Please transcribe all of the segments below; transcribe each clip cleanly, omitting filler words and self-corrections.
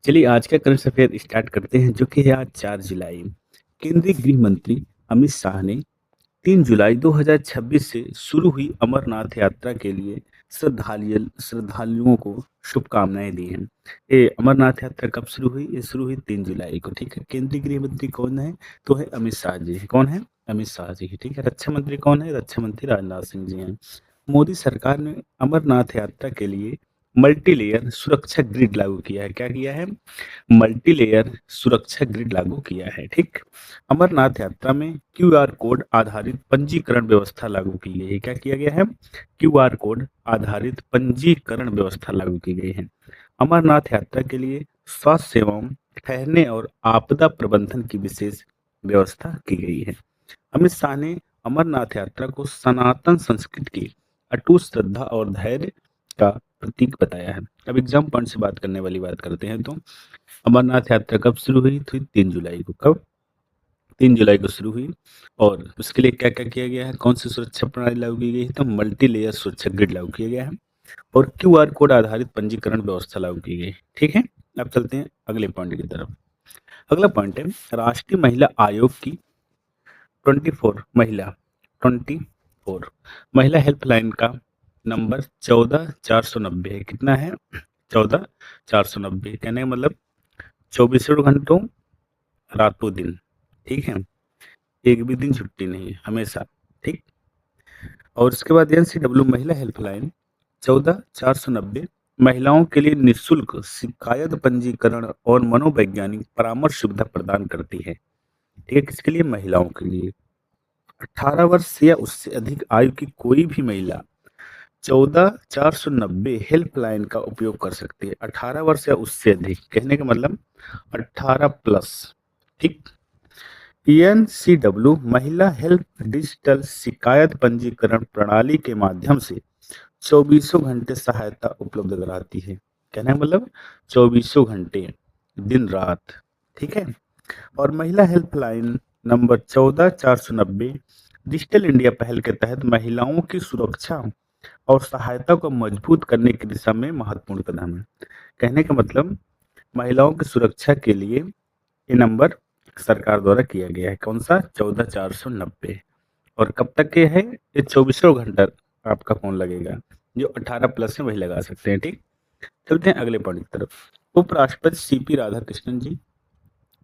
चलिए आज का करंट अफेयर स्टार्ट करते हैं जो कि है आज 4 जुलाई। केंद्रीय गृह मंत्री अमित शाह ने 3 जुलाई 2026 से शुरू हुई अमरनाथ यात्रा के लिए श्रद्धालुओं को शुभकामनाएं दी हैं। ये अमरनाथ यात्रा कब शुरू हुई? ये शुरू हुई 3 जुलाई को। ठीक है, केंद्रीय गृह मंत्री कौन है? तो है अमित शाह जी। कौन है? अमित शाह जी। ठीक है, रक्षा मंत्री कौन है? रक्षा मंत्री राजनाथ सिंह जी हैं। मोदी सरकार ने अमरनाथ यात्रा के लिए मल्टी लेयर सुरक्षा ग्रिड लागू किया है। क्या किया है? मल्टी लेयर सुरक्षा ग्रिड लागू किया है। ठीक, अमरनाथ यात्रा में क्यूआर कोड आधारित पंजीकरण व्यवस्था लागू की गई है। क्या किया गया है? क्यूआर कोड आधारित पंजीकरण व्यवस्था लागू की गई है। अमरनाथ यात्रा के लिए स्वास्थ्य सेवाओं, ठहरने और आपदा प्रबंधन की विशेष व्यवस्था की गई है। अमित शाह ने अमरनाथ यात्रा को सनातन संस्कृति की अटूट श्रद्धा और धैर्य का प्रतीक बताया है। अब एग्जाम पॉइंट से बात करने वाली बात करते हैं तो अमरनाथ यात्रा कब शुरू हुई थी? 3 जुलाई को। कब? 3 जुलाई को शुरू हुई। और उसके लिए क्या क्या किया गया है? कौन सी सुरक्षा प्रणाली लागू की गई है? तो मल्टी लेयर सुरक्षा ग्रिड लागू किया गया है और क्यूआर कोड आधारित पंजीकरण व्यवस्था लागू की गई। ठीक है, अब चलते हैं अगले पॉइंट की तरफ। अगला पॉइंट है राष्ट्रीय महिला आयोग की 24 महिला हेल्पलाइन का नंबर 14 490 है। कितना है? 14 490। कहने का मतलब 24 घंटों रातों दिन। ठीक है, एक भी दिन छुट्टी नहीं है, हमेशा। ठीक, और उसके बाद एनसीडब्ल्यू महिला हेल्पलाइन 14 490 महिलाओं के लिए निःशुल्क शिकायत पंजीकरण और मनोवैज्ञानिक परामर्श सुविधा प्रदान करती है। ठीक है, किसके लिए? महिलाओं के लिए। 18 वर्ष या उससे अधिक आयु की कोई भी महिला 14 490 हेल्पलाइन का उपयोग कर सकती है। 18 वर्ष या उससे अधिक, कहने का मतलब 18 प्लस। ठीक, एनसीडब्ल्यू महिला हेल्प डिजिटल शिकायत पंजीकरण प्रणाली के माध्यम से 24 घंटे सहायता उपलब्ध कराती है। कहने का मतलब 24 घंटे, दिन रात। ठीक है, और महिला हेल्पलाइन नंबर 14 490 डिजिटल इंडिया पहल के तहत महिलाओं की सुरक्षा और सहायता को मजबूत करने की दिशा में महत्वपूर्ण कदम है। कहने का मतलब महिलाओं की सुरक्षा के लिए ये नंबर सरकार द्वारा किया गया है। कौन सा? 14 490। और कब तक के है ये? 24 घंटा आपका फोन लगेगा। जो 18 प्लस है वही लगा सकते हैं। ठीक, चलते हैं अगले पॉइंट की तरफ। उपराष्ट्रपति सीपी राधाकृष्णन जी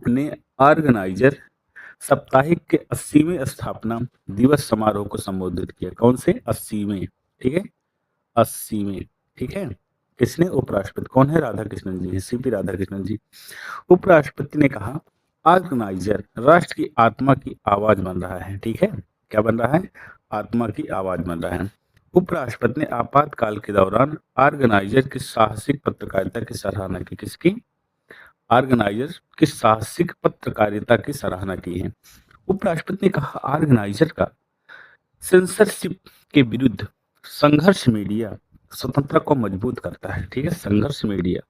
ने ऑर्गेनाइजर साप्ताहिक के 80वें स्थापना दिवस समारोह को संबोधित किया। कौन से? 80वें। ठीक है, 80वें। ठीक है, किसने? उपराष्ट्रपति। कौन है? राधाकृष्णन जी, सीपी राधाकृष्णन जी। उपराष्ट्रपति ने कहा ऑर्गेनाइजर राष्ट्र की आत्मा की आवाज बन रहा है। ठीक है, क्या बन रहा है? आत्मा की आवाज बन रहा है। उपराष्ट्रपति ने आपातकाल के दौरान ऑर्गेनाइजर की साहसिक पत्रकारिता की सराहना की। किसकी? ऑर्गेनाइजर की साहसिक पत्रकारिता की सराहना की है। उपराष्ट्रपति ने कहा ऑर्गेनाइजर का सेंसरशिप के विरुद्ध संघर्ष मीडिया स्वतंत्रता को मजबूत करता है। ठीक है, संघर्ष मीडिया।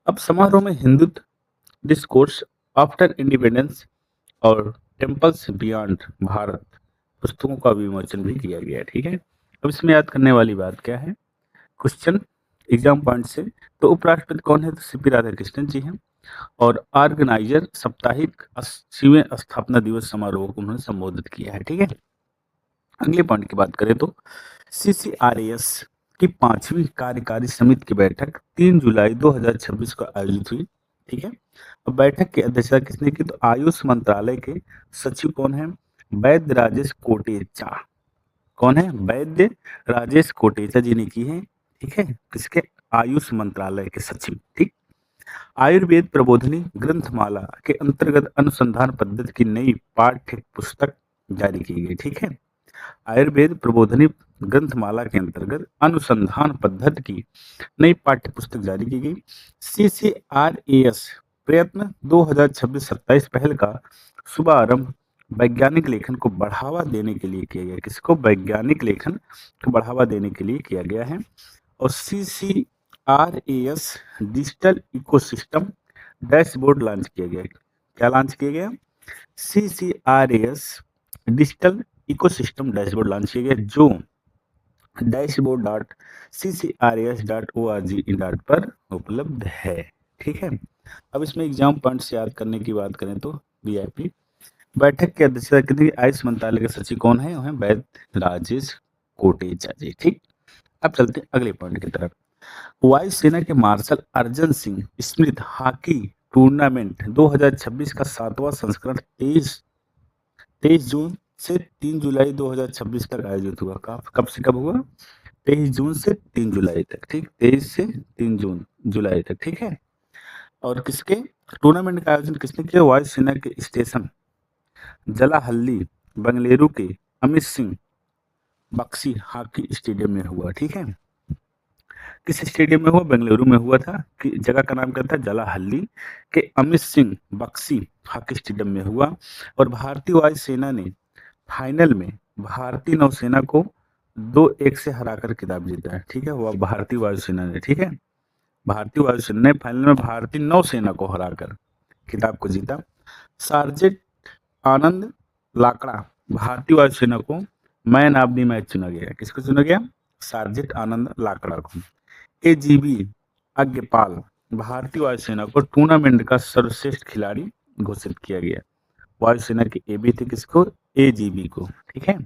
अब समारोह में हिंदुत्व डिस्कोर्स आफ्टर इंडिपेंडेंस और टेम्पल्स बियॉन्ड भारत पुस्तकों का विमोचन भी किया गया है। ठीक है, अब इसमें याद करने वाली बात क्या है? क्वेश्चन एग्जाम पॉइंट से, तो उपराष्ट्रपति कौन है? तो सीपी राधाकृष्णन जी हैं। और ऑर्गेनाइजर साप्ताहिक 80वें स्थापना दिवस समारोह को उन्होंने संबोधित किया है। ठीक है, अगले पॉइंट की बात करें तो सीसीआरएस की 5वीं कार्यकारी समिति की बैठक 3 जुलाई 2026 को आयोजित हुई। ठीक है, अब बैठक की अध्यक्षता किसने की? तो आयुष मंत्रालय के सचिव कौन है? वैद्य राजेश कोटेचा। कौन है? वैद्य राजेश कोटेचा जी ने की है। ठीक है, किसके? आयुष मंत्रालय के सचिव। ठीक, आयुर्वेद प्रबोधिनी ग्रंथमाला के अंतर्गत अनुसंधान पद्धति की नई पाठ्य पुस्तक जारी की गई। ठीक है, आयुर्वेद प्रबोधिनी ग्रंथमाला के अंतर्गत अनुसंधान पद्धति की नई पाठ्य पुस्तक जारी की गई। सीसीआरएस प्रयत्न 2026-27 पहल का शुभारंभ वैज्ञानिक लेखन को बढ़ावा देने के लिए किया गया। किसको? वैज्ञानिक लेखन को बढ़ावा देने के लिए किया गया है। और CCRS digital ecosystem dashboard launch किया गया। क्या लॉन्च किया गया? CCRS digital ecosystem dashboard launch किया गया, जो dashboard dot CCRS.org in dot पर उपलब्ध है। ठीक है। अब इसमें एग्जाम पॉइंट्स याद करने की बात करें तो वीआईपी बैठक की अध्यक्षता की आयुष मंत्रालय के सचिव कौन है? वह वैद्य राजेश कोटेचा जी। ठीक। अब चलते हैं अगले पॉइंट की तरफ। वायुसेना के मार्शल अर्जन सिंह स्मृत हॉकी टूर्नामेंट 2026 का 7वां संस्करण 23 जून से 3 जुलाई 2026 तक आयोजित हुआ। कब से कब हुआ? 23 जून से 3 जुलाई तक। ठीक, 23 से 3 जून जुलाई तक। ठीक है। और किसके टूर्नामेंट का आयोजन किसने किया? वायुसेना के स्टेशन जलाहल्ली बंगलुरु के अमित सिंह बख्शी हॉकी स्टेडियम में हुआ। ठीक है। किस स्टेडियम में हुआ? बेंगलुरु में हुआ था। कि जगह का नाम क्या था? जलाहल्ली के अमित सिंह बख्शी हॉकी स्टेडियम में हुआ। और भारतीय वायुसेना ने फाइनल में भारतीय नौसेना को 2-1 से हराकर खिताब जीता है। ठीक है, वह भारतीय वायुसेना ने, ठीक है, भारतीय वायुसेना ने फाइनल में भारतीय नौसेना को हराकर खिताब को जीता। सार्जेंट आनंद लाकड़ा भारतीय वायुसेना को मैन ऑफ द मैच चुना गया। किसको चुना गया? सार्जेंट आनंद लाकड़ा को। एजीबी अज्ञपाल भारतीय वायुसेना को टूर्नामेंट का सर्वश्रेष्ठ खिलाड़ी घोषित किया गया। वायुसेना की एबी थी किसको? एजीबी को। ठीक है।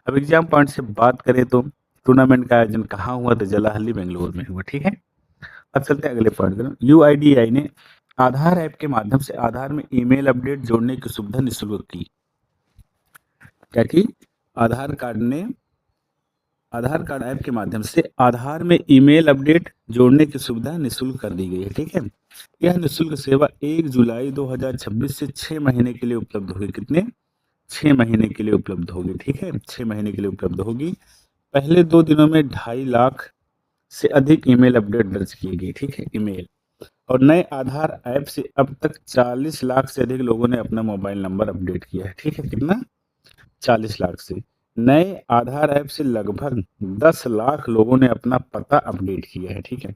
अब एग्जाम पॉइंट से बात करें तो टूर्नामेंट का आयोजन कहाँ हुआ? तो जलाहल्ली बेंगलुरु में हुआ। ठीक है। अब चलते हैं अगले पॉइंट पर। यूआईडीआई ने आधार ऐप के माध्यम से आधार में ईमेल अपडेट जोड़ने की सुविधा निःशुल्क की। क्या की? आधार कार्ड ऐप के माध्यम से आधार में ईमेल अपडेट जोड़ने की सुविधा निःशुल्क कर दी गई है। ठीक है। यह निःशुल्क सेवा 1 जुलाई 2026 से 6 महीने के लिए उपलब्ध होगी। कितने? 6 महीने के लिए उपलब्ध होगी। ठीक है, 6 महीने के लिए उपलब्ध होगी। पहले 2 दिनों में 2.5 लाख से अधिक ईमेल अपडेट दर्ज की गई। ठीक है, ईमेल। और नए आधार ऐप से अब तक 40 लाख से अधिक लोगों ने अपना मोबाइल नंबर अपडेट किया है। ठीक है, कितना? 40 लाख से। नए आधार ऐप से लगभग 10 लाख लोगों ने अपना पता अपडेट किया है। ठीक है।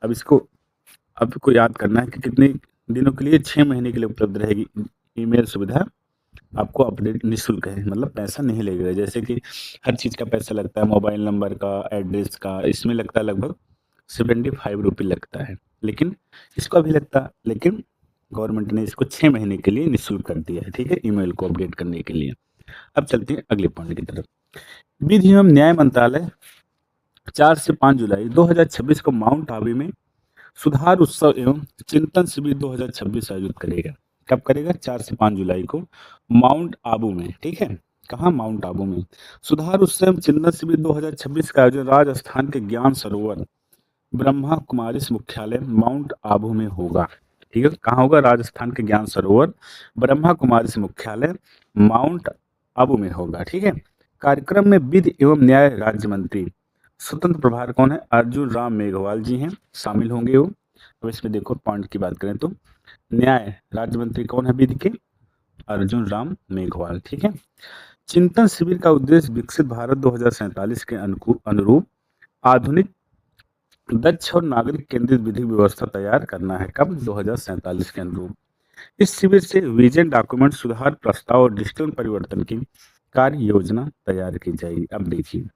अब इसको आपको याद करना है कि कितने दिनों के लिए? 6 महीने के लिए उपलब्ध रहेगी ईमेल सुविधा। आपको अपडेट निःशुल्क है, मतलब पैसा नहीं लगेगा। जैसे कि हर चीज़ का पैसा लगता है, मोबाइल नंबर का, एड्रेस का, इसमें लगता है लगभग 75 रुपये लगता है। लेकिन इसको अभी लगता है, लेकिन गवर्नमेंट ने इसको 6 महीने के लिए निःशुल्क कर दिया है। ठीक है, ईमेल को अपडेट करने के लिए। अब चलते हैं अगले पॉइंट की तरफ। विधि एवं न्याय मंत्रालय 4 से 5 जुलाई 2026 को माउंट आबू में सुधार उत्सव एवं चिंतन शिविर 2026 आयोजित करेगा। कब करेगा? 4 से 5 जुलाई को माउंट आबू में। ठीक है, कहाँ? माउंट आबू में। सुधार उत्सव एवं चिंतन शिविर 2026 का आयोजन राजस्थान के ज्ञान सरोवर ब्रह्मा कुमारी मुख्यालय माउंट आबू में होगा। ठीक है, कहाँ होगा? राजस्थान के ज्ञान सरोवर ब्रह्मा कुमारी मुख्यालय माउंट आबू में होगा। ठीक है। कार्यक्रम में विधि एवं न्याय राज्य मंत्री स्वतंत्र प्रभार कौन है? अर्जुन राम मेघवाल जी हैं, शामिल होंगे वो। अब इसमें देखो पॉइंट की बात करें तो न्याय राज्य मंत्री कौन है विधि के? अर्जुन राम मेघवाल। ठीक है। चिंतन शिविर का उद्देश्य विकसित भारत 2047 के अनुरूप आधुनिक, दक्ष और नागरिक केंद्रित विधि व्यवस्था तैयार करना है। कब? 2047 के अनुरूप। इस शिविर से विजन डॉक्यूमेंट, सुधार प्रस्ताव और डिजिटल परिवर्तन की कार्य योजना तैयार की जाएगी। अब देखिए,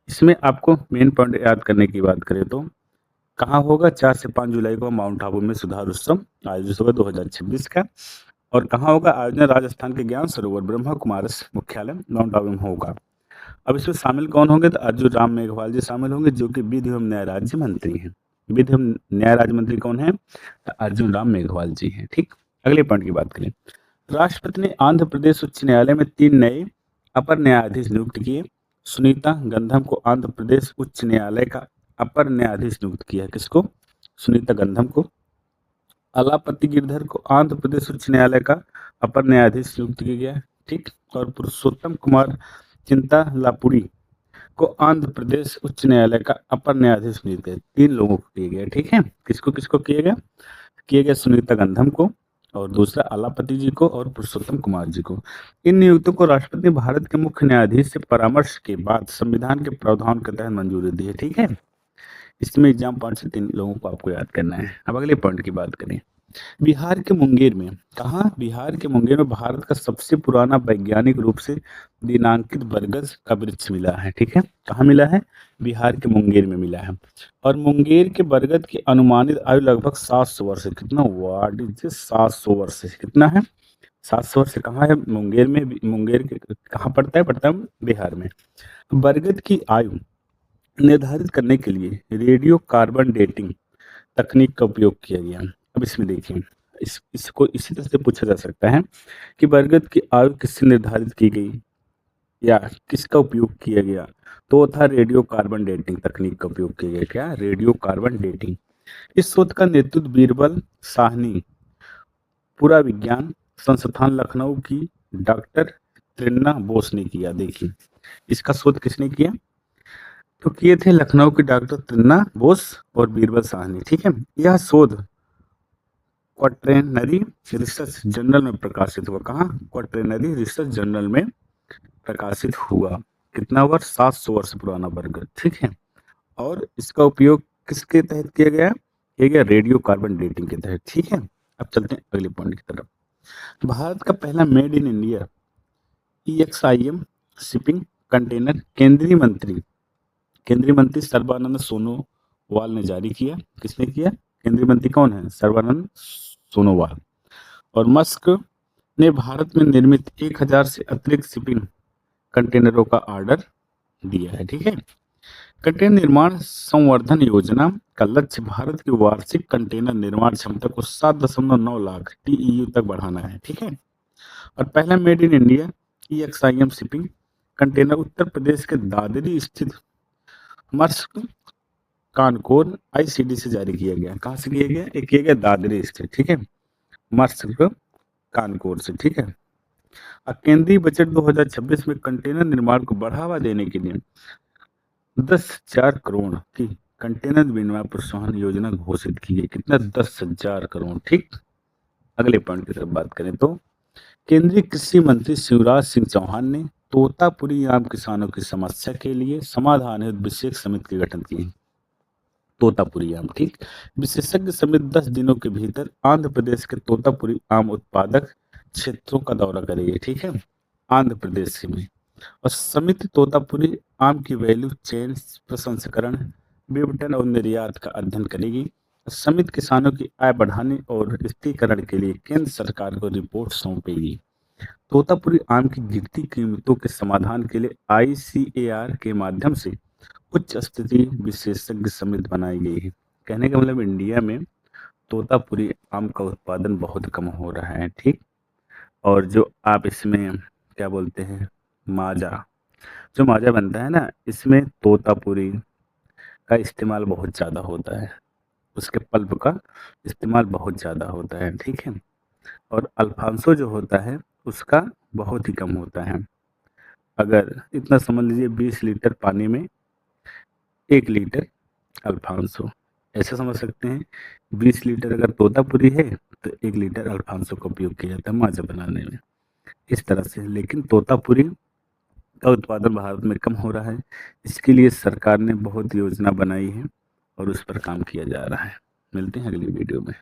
इसमें आपको मेन पॉइंट याद करने की बात करें तो कहाँ होगा? 4 से 5 जुलाई को माउंट आबू में सुधार उत्सव आयोजित होगा 2026 का। और कहाँ होगा आयोजन? राजस्थान के ज्ञान सरोवर ब्रह्मा कुमारी मुख्यालय माउंट आबू में होगा। अब इसमें शामिल कौन होंगे? तो अर्जुन राम मेघवाल जी शामिल होंगे, जो कि विधि एवं न्याय राज्य मंत्री हैं। विधि एवं न्याय राज्य मंत्री कौन है? तो अर्जुन राम मेघवाल जी हैं। ठीक। अगले पॉइंट की बात करें। राष्ट्रपति ने आंध्र प्रदेश उच्च न्यायालय में 3 नए अपर न्यायाधीश नियुक्त किए। सुनीता गंधम को आंध्र प्रदेश उच्च न्यायालय का अपर न्यायाधीश नियुक्त किया। किसको? सुनीता गंधम को। अलापति गिरधर को आंध्र प्रदेश उच्च न्यायालय का अपर न्यायाधीश नियुक्त किया गया। ठीक। और पुरुषोत्तम कुमार चिंतालापुरी को आंध्र प्रदेश उच्च न्यायालय का अपर न्यायाधीश नियुक्त किया। 3 लोगों को किया गया। ठीक है। किसको किसको किया गया? किया गया सुनीता गंधम को, और दूसरा अलापति जी को, और पुरुषोत्तम कुमार जी को। इन नियुक्तों को राष्ट्रपति ने भारत के मुख्य न्यायाधीश से परामर्श के बाद संविधान के प्रावधान के तहत मंजूरी दी है। ठीक है। इसमें एग्जाम पॉइंट से 3 लोगों को आपको याद करना है। अब अगले पॉइंट की बात करें। बिहार के मुंगेर में, कहाँ? बिहार के मुंगेर में भारत का सबसे पुराना वैज्ञानिक रूप से दिनांकित बरगद का वृक्ष मिला है, ठीक है? कहाँ मिला है? बिहार के मुंगेर में मिला है। और मुंगेर के बरगद की अनुमानित आयु लगभग 700 वर्ष है। कितना? What is this? 700 वर्ष है। कितना है? 700 वर्ष। कहाँ है? मुंगेर में। मुंगेर के कहाँ पड़ता है? पड़ता है बिहार में। बरगद की आयु निर्धारित करने के लिए रेडियो कार्बन डेटिंग तकनीक का उपयोग किया गया। अब इसमें देखिए, इसको इसी तरह से पूछा जा सकता है कि बरगद की आयु किससे निर्धारित की गई या किसका उपयोग किया गया? तो वो था रेडियो कार्बन डेटिंग तकनीक का उपयोग किया गया। क्या? Radio carbon dating. इस शोध का नेतृत्व बीरबल साहनी पूरा विज्ञान संस्थान लखनऊ की डॉक्टर त्रिन्ना बोस ने किया। देखिए, इसका शोध किसने किया? तो किए थे लखनऊ के डॉक्टर त्रिन्ना बोस और बीरबल साहनी, ठीक है? यह शोध क्वाट्रेनरी रिसर्च जर्नल में प्रकाशित हुआ। कहाँ? क्वाट्रेनरी रिसर्च जर्नल में प्रकाशित हुआ। कितना वर्ष? 700 वर्ष पुराना बरगद, ठीक है? और इसका उपयोग किसके तहत किया गया? किया गया रेडियो कार्बन डेटिंग के तहत, ठीक है? अब चलते हैं अगले पॉइंट की तरफ। भारत का पहला made in India EXIM shipping container केंद्रीय मंत्री सर्बानंद सोनोवाल ने जारी किया। किसने किया? केंद्रीय मंत्री कौन है? सर्बानंद सोनोवाल। और मस्क ने भारत में निर्मित 1000 से अतिरिक्त शिपिंग कंटेनरों का ऑर्डर दिया है, ठीक है? कंटेनर निर्माण संवर्धन योजना का लक्ष्य भारत की वार्षिक कंटेनर निर्माण क्षमता को 7.9 लाख TEU तक बढ़ाना है, ठीक है? और पहला made in India EXIM shipping container Uttar Pradesh के दादरी स्थित मस्क कानकोर ICD से जारी किया गया। कहाँ से किया गया? एक किया गया दादरी स्थित, ठीक है? मस्क कानकोर से, ठीक है? केंद्रीय बजट 2026 में कंटेनर निर्माण को बढ़ावा देने के लिए 10,000 करोड़ की कंटेनर विनिर्माण प्रोत्साहन योजना घोषित की गई। कितना? 10,000 करोड़, ठीक? अगले पॉइंट की तरफ बात करें तो केंद्रीय कृषि मंत्री शिवराज सिंह चौहान ने तोतापुरी आम किसानों की समस्या के लिए समाधान हेतु विशेष समिति का गठन किया। तोतापुरी आम, ठीक? विशेषज्ञ समिति 10 दिनों के भीतर आंध्र प्रदेश के तोतापुरी आम उत्पादक क्षेत्रों का दौरा करेगी, ठीक है? आंध्र प्रदेश में। और समिति तोतापुरी आम की वैल्यू चेन प्रसंस्करण, विपणन और निर्यात का अध्ययन करेगी। समिति किसानों की आय बढ़ाने और स्थिरीकरण के लिए केंद्र सरकार को रिपोर्ट सौंपेगी। तोतापुरी आम की गिरती कीमतों के समाधान के लिए ICAR के माध्यम से उच्च स्तरीय विशेषज्ञ समिति बनाई गई है। कहने का मतलब इंडिया में तोतापुरी आम का उत्पादन बहुत कम हो रहा है, ठीक? और जो आप इसमें क्या बोलते हैं, माजा, जो माजा बनता है ना, इसमें तोतापुरी का इस्तेमाल बहुत ज़्यादा होता है। उसके पल्प का इस्तेमाल बहुत ज़्यादा होता है, ठीक है? और अल्फांसो जो होता है उसका बहुत ही कम होता है। अगर इतना समझ लीजिए 20 लीटर पानी में 1 लीटर अल्फांसो, ऐसा समझ सकते हैं। 20 लीटर अगर तोतापुरी है तो 1 लीटर अल्फांसो का उपयोग किया जाता है माजा बनाने में, इस तरह से। लेकिन तोतापुरी का उत्पादन भारत में कम हो रहा है, इसके लिए सरकार ने बहुत योजना बनाई है और उस पर काम किया जा रहा है। मिलते हैं अगली वीडियो में।